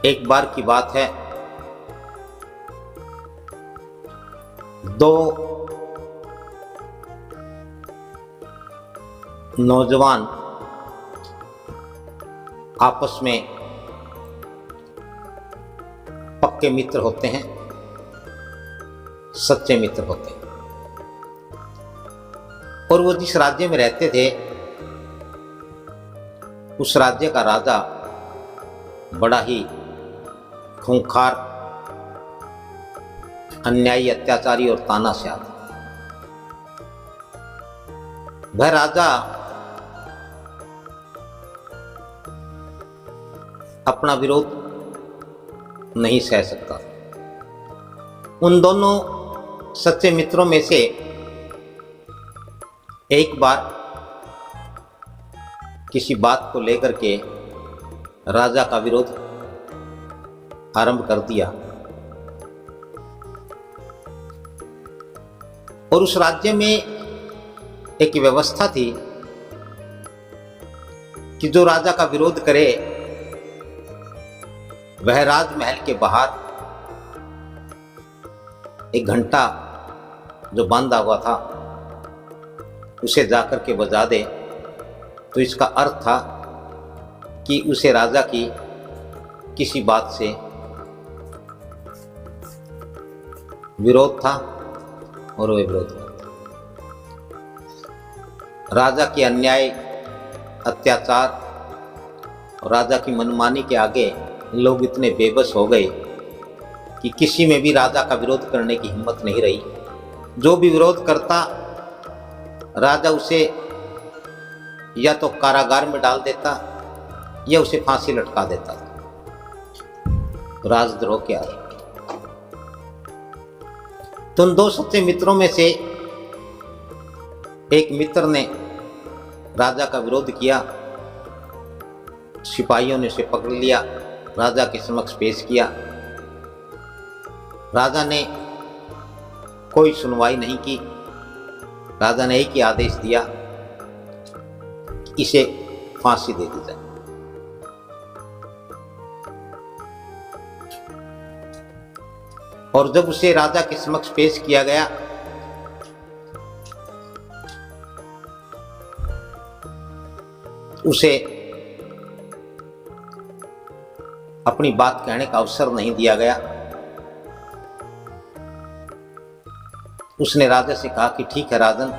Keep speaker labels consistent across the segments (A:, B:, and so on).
A: एक बार की बात है, दो नौजवान आपस में पक्के मित्र होते हैं, सच्चे मित्र होते हैं। और वो जिस राज्य में रहते थे उस राज्य का राजा बड़ा ही खूंखार, अन्यायी, अत्याचारी और तानाशाह था। वह राजा अपना विरोध नहीं सह सकता। उन दोनों सच्चे मित्रों में से एक बार किसी बात को लेकर के राजा का विरोध आरंभ कर दिया और उस राज्य में एक व्यवस्था थी कि जो राजा का विरोध करे वह राजमहल के बाहर एक घंटा जो बांधा हुआ था उसे जाकर के बजा दे, तो इसका अर्थ था कि उसे राजा की किसी बात से विरोध था और वह विरोध करता। राजा के अन्याय, अत्याचार और राजा की मनमानी के आगे लोग इतने बेबस हो गए कि किसी में भी राजा का विरोध करने की हिम्मत नहीं रही। जो भी विरोध करता राजा उसे या तो कारागार में डाल देता या उसे फांसी लटका देता। राजद्रोह क्या है। तो उन दो सच्चे मित्रों में से एक मित्र ने राजा का विरोध किया, सिपाहियों ने उसे पकड़ लिया, राजा के समक्ष पेश किया। राजा ने कोई सुनवाई नहीं की। राजा ने एक ही आदेश दिया, इसे फांसी दे दी जाए। और जब उसे राजा के समक्ष पेश किया गया उसे अपनी बात कहने का अवसर नहीं दिया गया। उसने राजा से कहा कि ठीक है राजन,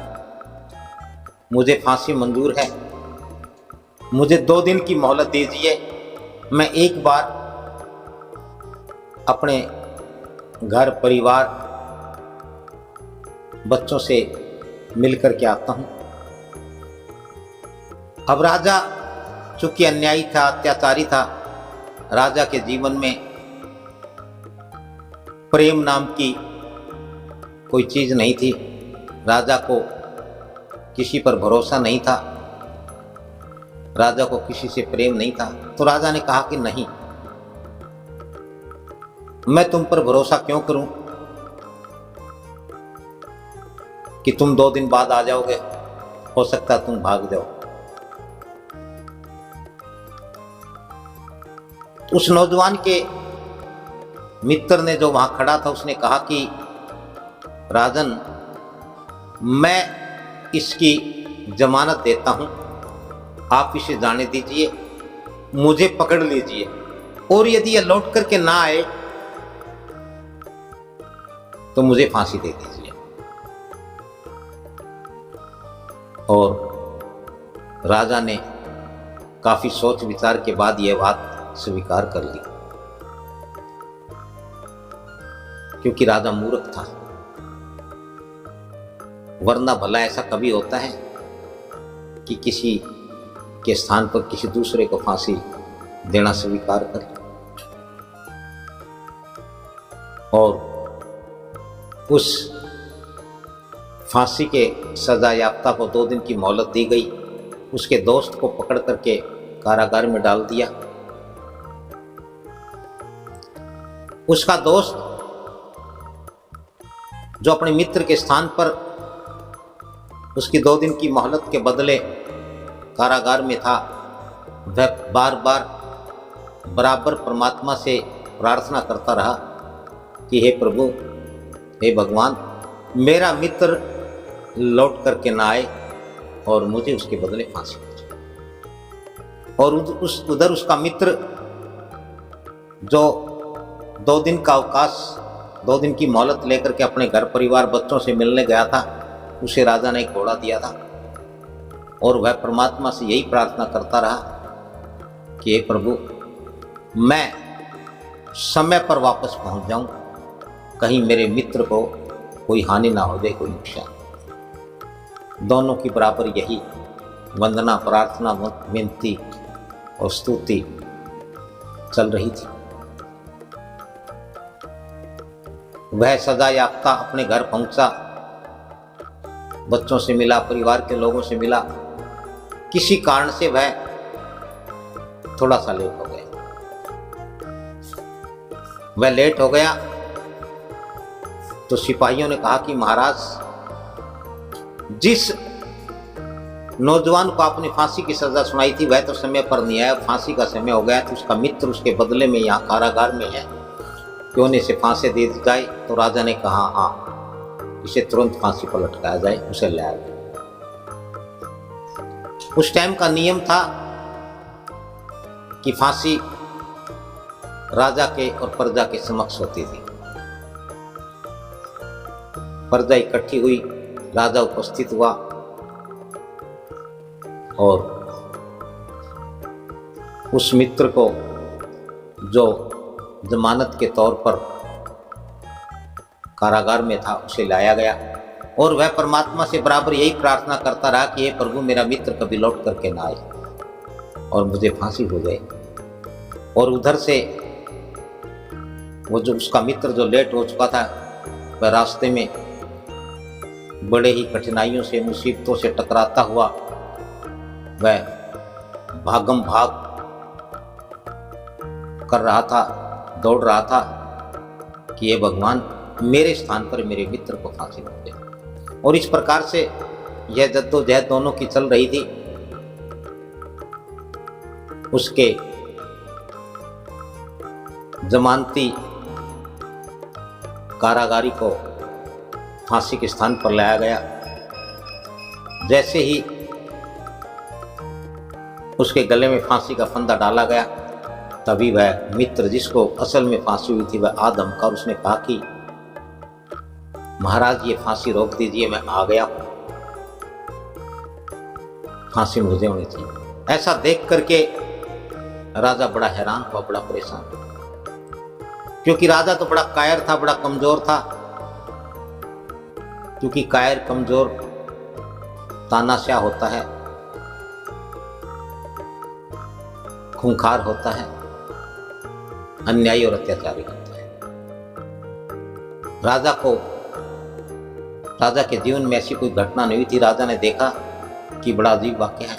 A: मुझे फांसी मंजूर है, मुझे 2 दिन की मोहलत दीजिए, मैं एक बार अपने घर परिवार बच्चों से मिलकर के आता हूं। अब राजा चूंकि अन्यायी था, अत्याचारी था, राजा के जीवन में प्रेम नाम की कोई चीज नहीं थी। राजा को किसी पर भरोसा नहीं था, राजा को किसी से प्रेम नहीं था। तो राजा ने कहा कि नहीं, मैं तुम पर भरोसा क्यों करूं कि तुम 2 दिन बाद आ जाओगे, हो सकता है तुम भाग जाओ। उस नौजवान के मित्र ने जो वहां खड़ा था उसने कहा कि राजन, मैं इसकी जमानत देता हूं, आप इसे जाने दीजिए, मुझे पकड़ लीजिए और यदि यह लौट करके ना आए तो मुझे फांसी दे दीजिए। और राजा ने काफी सोच विचार के बाद यह बात स्वीकार कर ली, क्योंकि राजा मूर्ख था। वरना भला ऐसा कभी होता है कि किसी के स्थान पर किसी दूसरे को फांसी देना स्वीकार कर। और उस फांसी के सजा याफ्ता को 2 दिन की मोहलत दी गई। उसके दोस्त को पकड़ करके कारागार में डाल दिया। उसका दोस्त जो अपने मित्र के स्थान पर उसकी 2 दिन की मोहलत के बदले कारागार में था, वह बार बार बराबर परमात्मा से प्रार्थना करता रहा कि हे प्रभु, हे भगवान, मेरा मित्र लौट करके ना आए और मुझे उसके बदले फांसी हो जाए। और उधर उसका मित्र जो 2 दिन का अवकाश, 2 दिन की मोहलत लेकर के अपने घर परिवार बच्चों से मिलने गया था, उसे राजा ने एक घोड़ा दिया था और वह परमात्मा से यही प्रार्थना करता रहा कि हे प्रभु, मैं समय पर वापस पहुंच जाऊं, कहीं मेरे मित्र को कोई हानि ना हो जाए, कोई नुकसान। दोनों की बराबर यही वंदना, प्रार्थना, विनती और स्तुति चल रही थी। वह सजा याफ्ता अपने घर पहुंचा, बच्चों से मिला, परिवार के लोगों से मिला। किसी कारण से वह थोड़ा सा लेट हो गया। वह लेट हो गया तो सिपाहियों ने कहा कि महाराज, जिस नौजवान को आपने फांसी की सजा सुनाई थी वह तो समय पर नहीं आया, फांसी का समय हो गया, तो उसका मित्र उसके बदले में यहाँ कारागार में है, क्यों नहीं इसे फांसी दे दी जाए। तो राजा ने कहा हाँ, इसे तुरंत फांसी पर लटकाया जाए, उसे ले आया। उस टाइम का नियम था कि फांसी राजा के और प्रजा के समक्ष होती थी। प्रजा इकट्ठी हुई, राजा उपस्थित हुआ और उस मित्र को जो जमानत के तौर पर कारागार में था उसे लाया गया और वह परमात्मा से बराबर यही प्रार्थना करता रहा कि हे प्रभु, मेरा मित्र कभी लौट करके ना आए और मुझे फांसी हो जाए। और उधर से वो जो उसका मित्र जो लेट हो चुका था, वह रास्ते में बड़े ही कठिनाइयों से, मुसीबतों से टकराता हुआ वह भागम भाग कर रहा था, दौड़ रहा था कि ये भगवान, मेरे स्थान पर मेरे मित्र को फांसी हो जाए। और इस प्रकार से यह जद्दोजहद दोनों की चल रही थी। उसके जमानती कारागारी को फांसी के स्थान पर लाया गया। जैसे ही उसके गले में फांसी का फंदा डाला गया, तभी वह मित्र जिसको असल में फांसी हुई थी वह आ धमका और उसने कहा कि महाराज, ये फांसी रोक दीजिए, मैं आ गया हूं, फांसी मुझे होनी चाहिए। ऐसा देख करके राजा बड़ा हैरान हुआ, बड़ा परेशान हुआ, क्योंकि राजा तो बड़ा कायर था, बड़ा कमजोर था। क्योंकि कायर, कमजोर, तानाशाह होता है, खूंखार होता है, अन्यायी और अत्याचारी होता है। राजा के जीवन में ऐसी कोई घटना नहीं हुई थी। राजा ने देखा कि बड़ा अजीब वाकया है।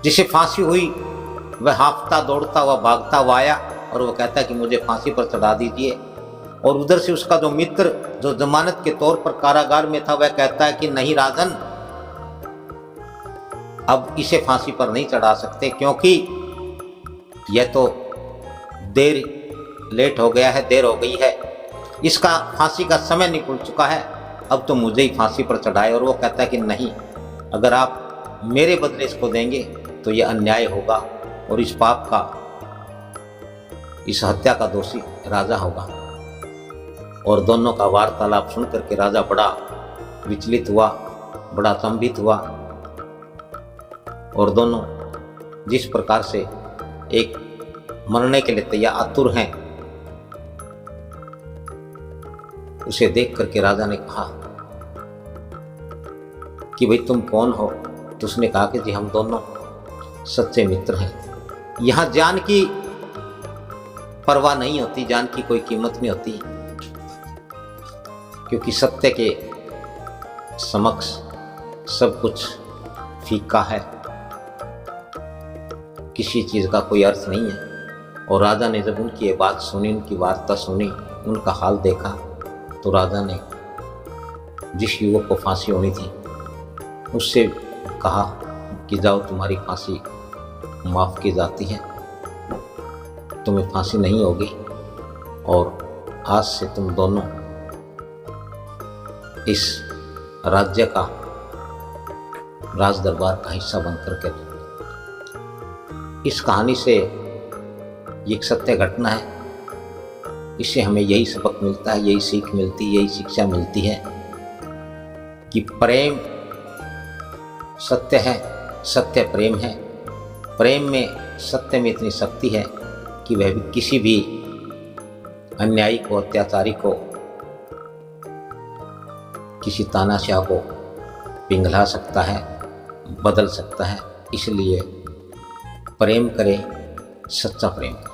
A: जिसे फांसी हुई वह हांफता, दौड़ता हुआ, भागता हुआ आया और वह कहता है कि मुझे फांसी पर चढ़ा दीजिए। और उधर से उसका जो मित्र जो जमानत के तौर पर कारागार में था वह कहता है कि नहीं राजन, अब इसे फांसी पर नहीं चढ़ा सकते, क्योंकि यह तो लेट हो गया है, देर हो गई है, इसका फांसी का समय निकल चुका है, अब तो मुझे ही फांसी पर चढ़ाए। और वो कहता है कि नहीं, अगर आप मेरे बदले इसको देंगे तो यह अन्याय होगा और इस पाप का, इस हत्या का दोषी राजा होगा। और दोनों का वार्तालाप सुन करके राजा बड़ा विचलित हुआ, बड़ा अचंभित हुआ। और दोनों जिस प्रकार से एक मरने के लिए तैयार आतुर हैं, उसे देख करके राजा ने कहा कि भाई तुम कौन हो? तो उसने कहा कि जी हम दोनों सच्चे मित्र हैं। यहां जान की परवाह नहीं होती, जान की कोई कीमत नहीं होती, क्योंकि सत्य के समक्ष सब कुछ फीका है, किसी चीज का कोई अर्थ नहीं है। और राजा ने जब उनकी ये बात सुनी, उनकी वार्ता सुनी, उनका हाल देखा, तो राजा ने जिस युवक को फांसी होनी थी उससे कहा कि जाओ, तुम्हारी फांसी माफ की जाती है। तुम्हें फांसी नहीं होगी और आज से तुम दोनों इस राज्य का राज दरबार का हिस्सा बनकर के रहो। इस कहानी से ये एक सत्य घटना है। इससे हमें यही सबक मिलता है, यही सीख मिलती है, यही शिक्षा मिलती है कि प्रेम सत्य है, सत्य प्रेम है। प्रेम में, सत्य में इतनी शक्ति है कि वह भी किसी भी अन्यायी को, अत्याचारी को, किसी तानाशाह को पिघला सकता है, बदल सकता है। इसलिए प्रेम करें, सच्चा प्रेम करें।